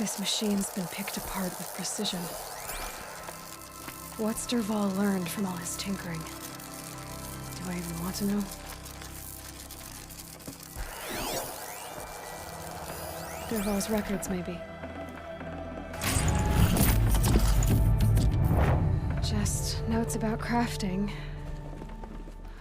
This machine's been picked apart with precision. What's Dervahl learned from all his tinkering? Do I even want to know? Dervahl's records, maybe. Just notes about crafting.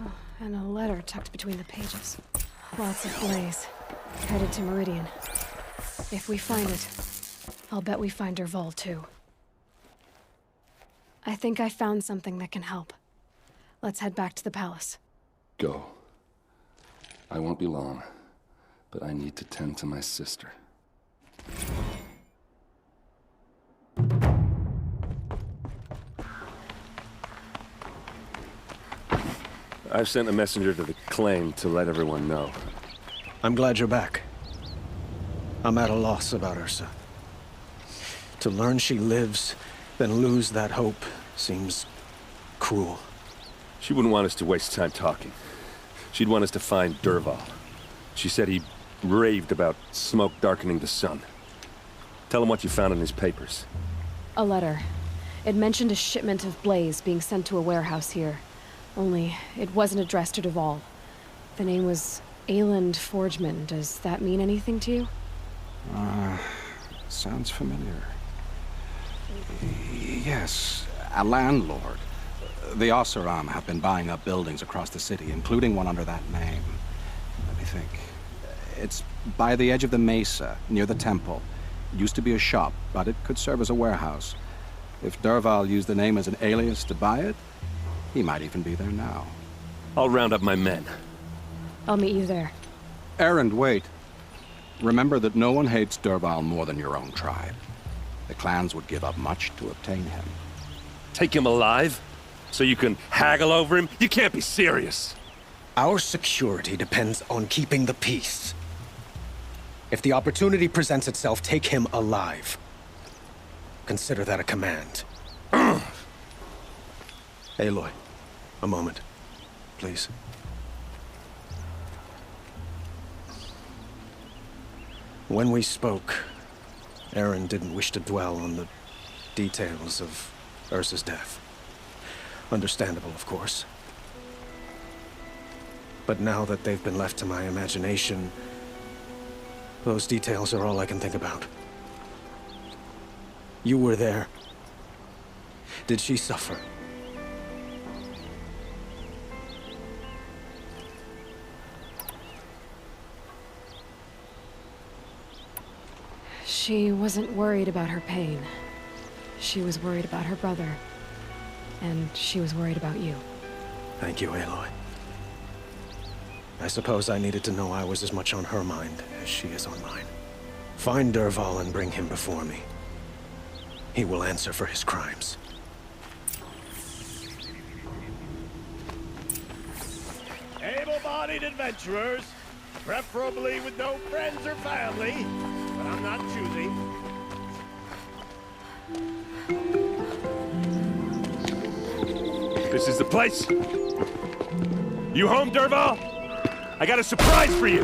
Oh, and a letter tucked between the pages. Lots of blaze. Headed to Meridian. If we find it, I'll bet we find Dervahl too. I think I found something that can help. Let's head back to the palace. Go. I won't be long, but I need to tend to my sister. I've sent a messenger to the claim to let everyone know. I'm glad you're back. I'm at a loss about Ursa. To learn she lives, then lose that hope, seems cruel. She wouldn't want us to waste time talking. She'd want us to find Dervahl. She said he raved about smoke darkening the sun. Tell him what you found in his papers. A letter. It mentioned a shipment of blaze being sent to a warehouse here. Only, it wasn't addressed to Dervahl. The name was Ayland Forgeman. Does that mean anything to you? Sounds familiar. Yes, a landlord. The Oseram have been buying up buildings across the city, including one under that name. Let me think. It's by the edge of the mesa, near the temple. It used to be a shop, but it could serve as a warehouse. If Dervahl used the name as an alias to buy it, he might even be there now. I'll round up my men. I'll meet you there. Erend, wait. Remember that no one hates Dervahl more than your own tribe. The clans would give up much to obtain him. Take him alive? So you can haggle over him? You can't be serious. Our security depends on keeping the peace. If the opportunity presents itself, take him alive. Consider that a command. Aloy, a moment, please. When we spoke, Erend didn't wish to dwell on the details of Ursa's death. Understandable, of course. But now that they've been left to my imagination, those details are all I can think about. You were there. Did she suffer? She wasn't worried about her pain. She was worried about her brother. And she was worried about you. Thank you, Aloy. I suppose I needed to know I was as much on her mind as she is on mine. Find Dervahl and bring him before me. He will answer for his crimes. Able-bodied adventurers, preferably with no friends or family, but I'm not choosy. This is the place. You home, Dervahl? I got a surprise for you.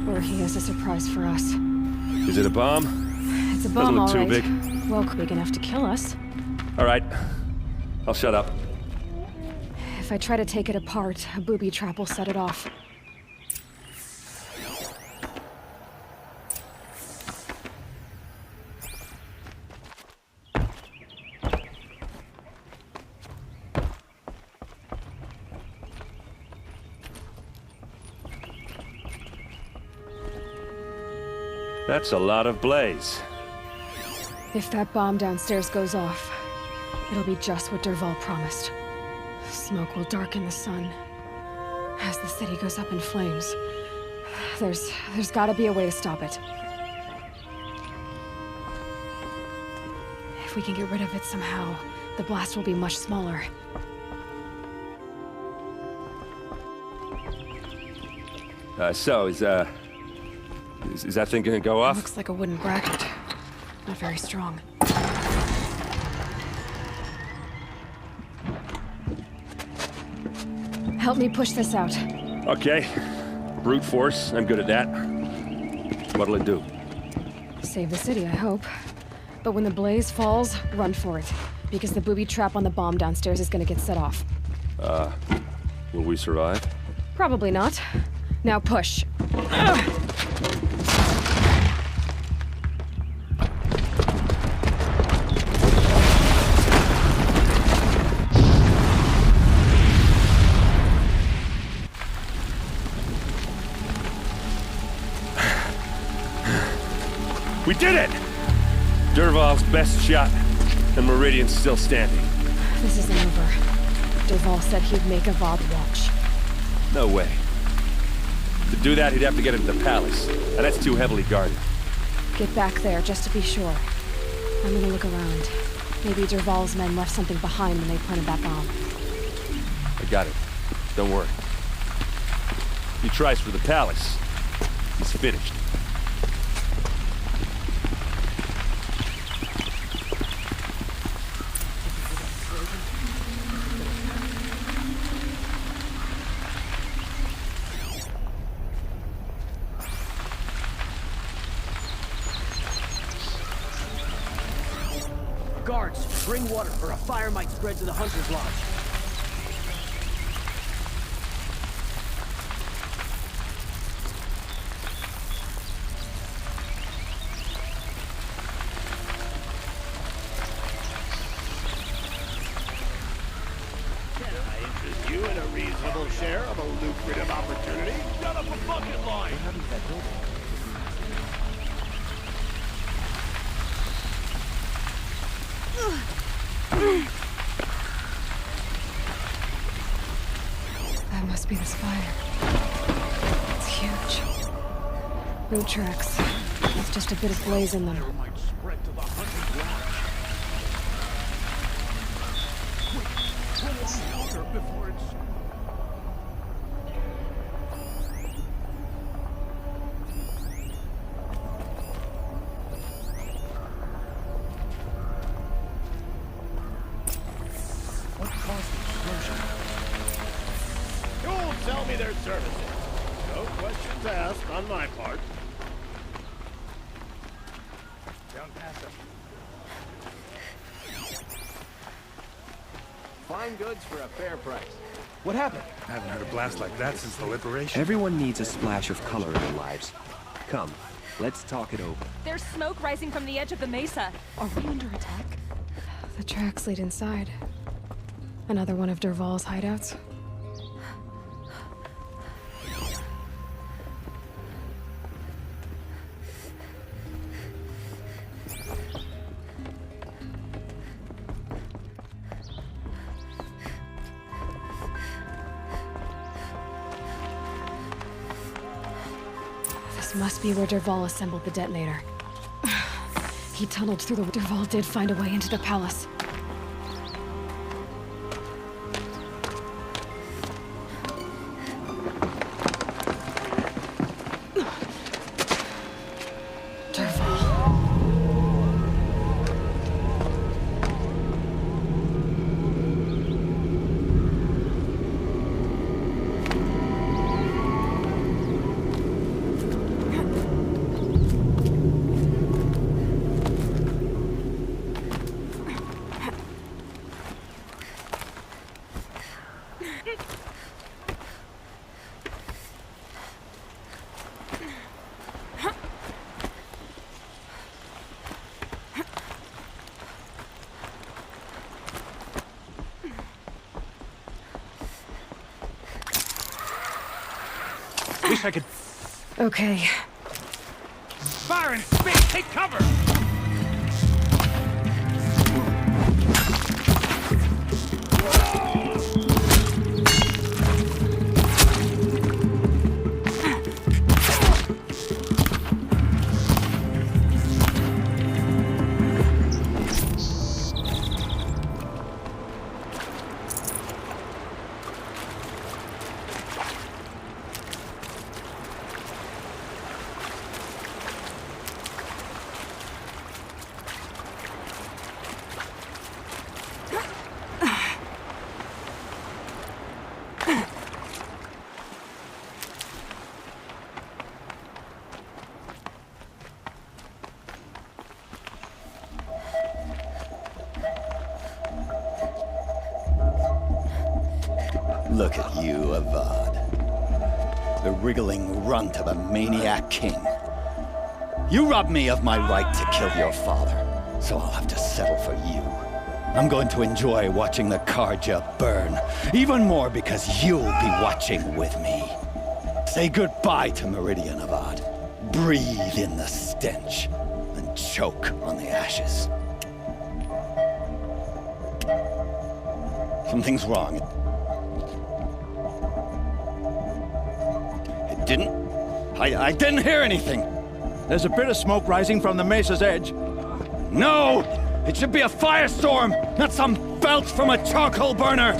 Or he has a surprise for us. Is it a bomb? It's a bomb, all Doesn't right. look too big. Well, big enough to kill us. All right. I'll shut up. If I try to take it apart, a booby trap will set it off. That's a lot of blaze. If that bomb downstairs goes off, it'll be just what Dervahl promised. Smoke will darken the sun. As the city goes up in flames, there's gotta be a way to stop it. If we can get rid of it somehow, the blast will be much smaller. So, is that thing gonna go It off? looks like a wooden bracket. Not very strong. Help me push this out. Okay. Brute force, I'm good at that. What'll it do? Save the city, I hope. But when the blaze falls, run for it. Because the booby trap on the bomb downstairs is gonna get set off. Will we survive? Probably not. Now push. We did it! Dervahl's best shot, and Meridian's still standing. This isn't over. Dervahl said he'd make Avad watch. No way. To do that, he'd have to get into the palace, and that's too heavily guarded. Get back there, just to be sure. I'm gonna look around. Maybe Dervahl's men left something behind when they planted that bomb. I got it. Don't worry. If he tries for the palace, he's finished. Guards, bring water or a fire might spread to the Hunter's Lodge. Can I interest you in a reasonable share of a lucrative opportunity? Shut up a bucket line! That must be the spire. It's huge. Boot tracks. With just a bit of blaze in them. Might spread to the Hunter's Lodge. Quick, pull on water before it's... What caused the explosion? You'll sell me their services. No questions asked on my part. Down past them. Fine goods for a fair price. What happened? I haven't heard a blast like that since the liberation. Everyone needs a splash of color in their lives. Come, let's talk it over. There's smoke rising from the edge of the mesa. Are we under attack? The tracks lead inside. Another one of Dervahl's hideouts. This must be where Dervahl assembled the detonator. He tunneled through the... Dervahl did find a way into the palace. Wish I could Okay. fire in space. Take cover. Look at you, Avad. The wriggling runt of a maniac king. You robbed me of my right to kill your father, so I'll have to settle for you. I'm going to enjoy watching the Carja burn, even more because you'll be watching with me. Say goodbye to Meridian, Avad. Breathe in the stench, and choke on the ashes. Something's wrong. It didn't... I didn't hear anything. There's a bit of smoke rising from the mesa's edge. No! It should be a firestorm, not some belch from a charcoal burner!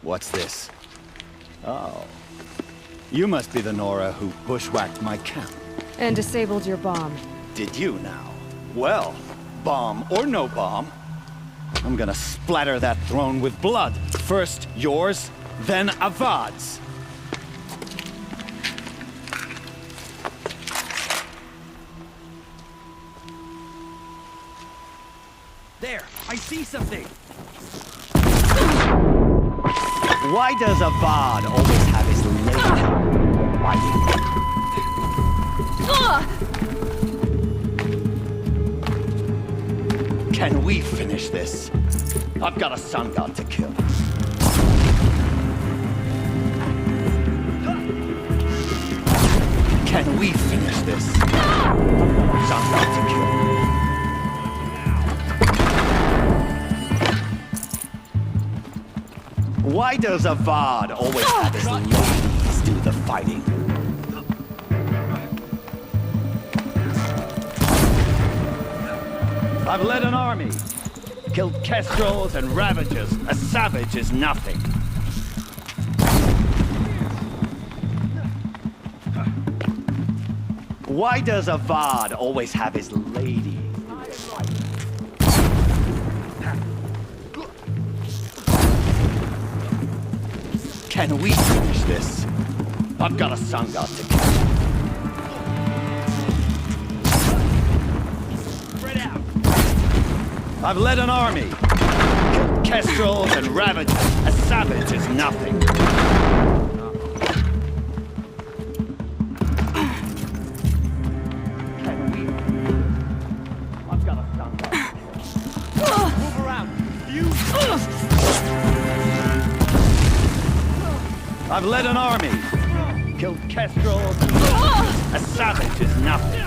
What's this? Oh. You must be the Nora who bushwhacked my camp. And disabled your bomb. Did you now? Well, bomb or no bomb, I'm gonna splatter that throne with blood. First yours, then Avad's. There, I see something. Why does Avad always have his lady fighting? Can we finish this? I've got a sun god to kill. Can we finish this? Sun god to kill. Why does Avad always have his ladies do the fighting? I've led an army, killed kestrels and ravagers. A savage is nothing. Why does Avad always have his ladies do the fighting? Can we finish this? I've got a sun god to kill. Spread out. I've led an army, killed kestrels and ravagers. A savage is nothing. Can we? I've got a sun god to kill. Move around. You. I've led an army, killed kestrels, a savage is nothing.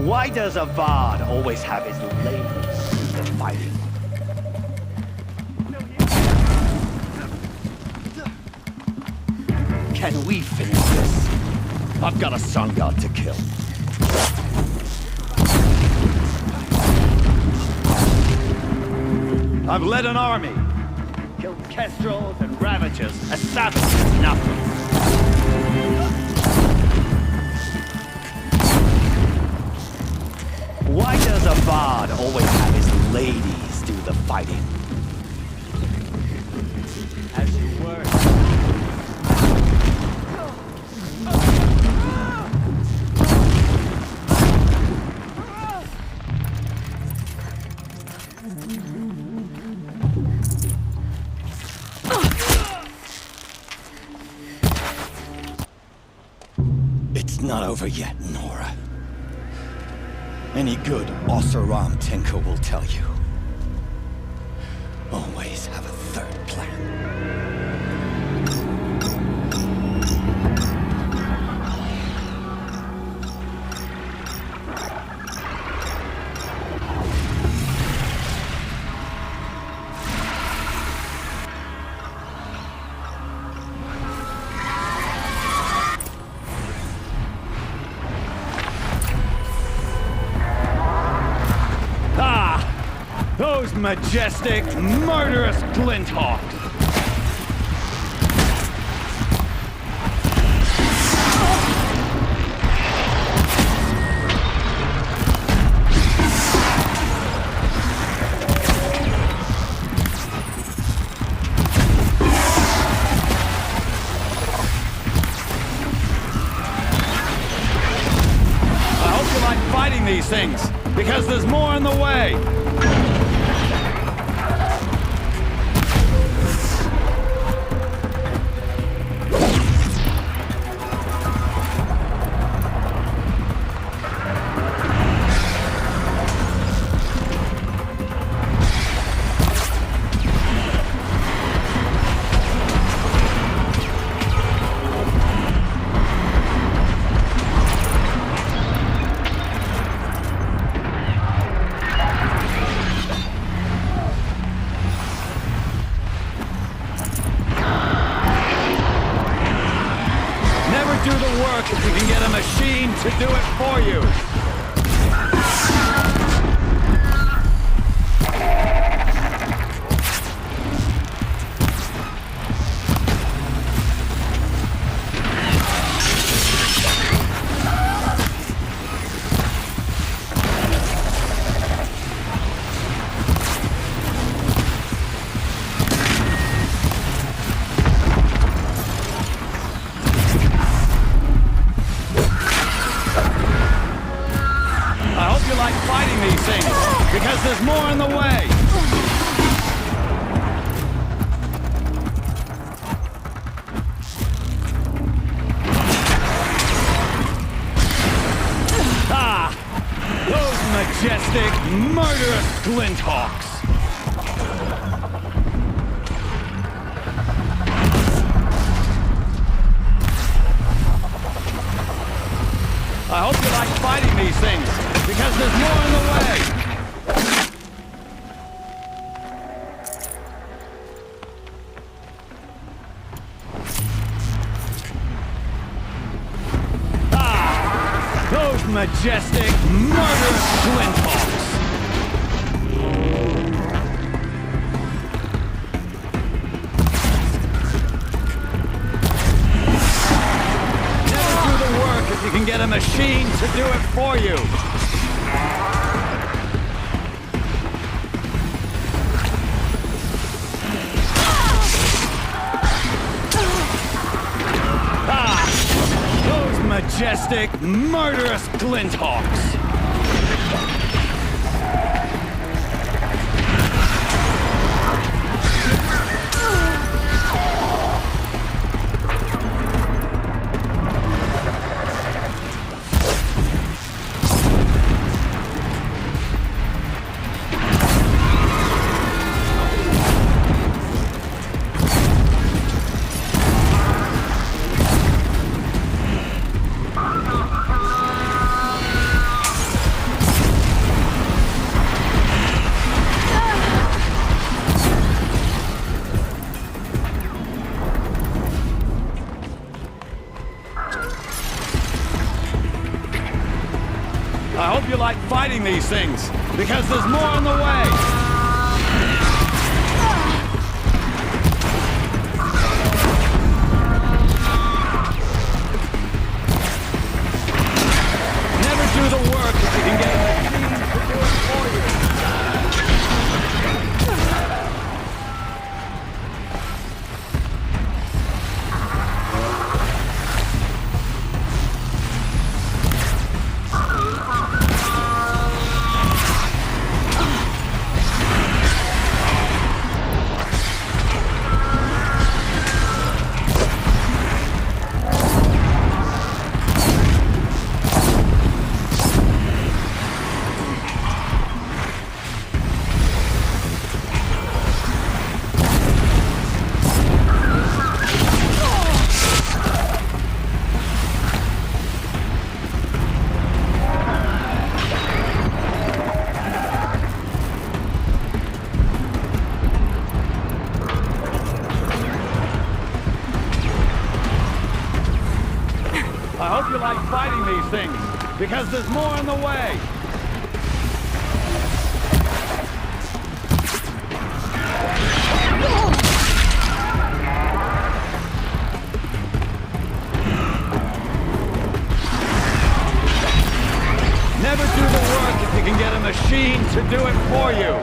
Why does Avad always have his ladies do the fighting? Can we finish this? I've got a sun god to kill. I've led an army, killed kestrels and ravagers. A savage is nothing. Why does Avad always have his ladies do the fighting? As you were. It's not over yet, Nora. Any good Oseram tinker will tell you. Always have a third plan. Those majestic, murderous Glinthawks! fighting these things, because there's more on the way. Do the work if you can get a machine to do it for you. Fighting these things, because there's more in the way. Ah! Those majestic, murderous Glinthawks! I hope you like fighting these things, because there's more in the way! Ah! Those majestic, murderous Glinthawks! Never do the work if you can get a machine to do it for you! Majestic, murderous Glinthawks! I hope you like fighting these things, because there's more on the way! Never do the work if you can get a machine to do it for you! I hope you like fighting these things, because there's more on the way! Never do the work if you can get a machine to do it for you!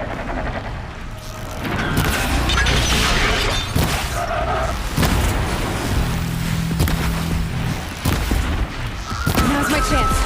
Now's my chance.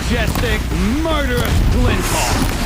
majestic, murderous Glinthawk.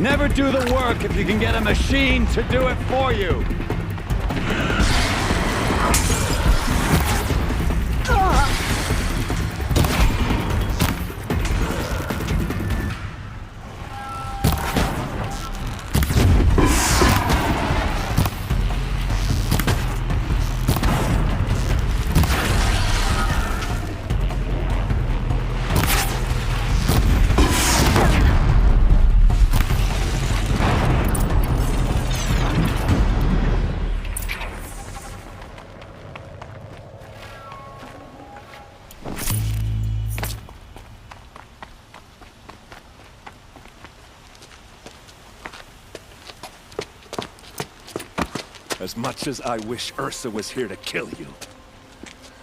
Never do the work if you can get a machine to do it for you. As much as I wish Ursa was here to kill you,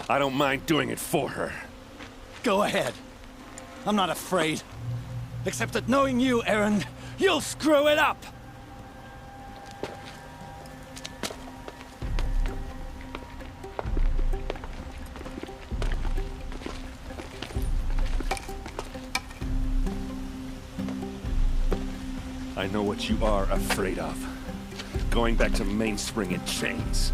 I don't mind doing it for her. Go ahead. I'm not afraid. Except that knowing you, Erend, you'll screw it up! I know what you are afraid of. Going back to Mainspring in chains.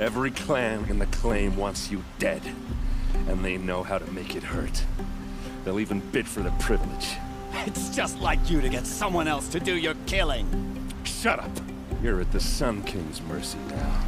Every clan in the Claim wants you dead, and they know how to make it hurt. They'll even bid for the privilege. It's just like you to get someone else to do your killing. Shut up! You're at the Sun King's mercy now.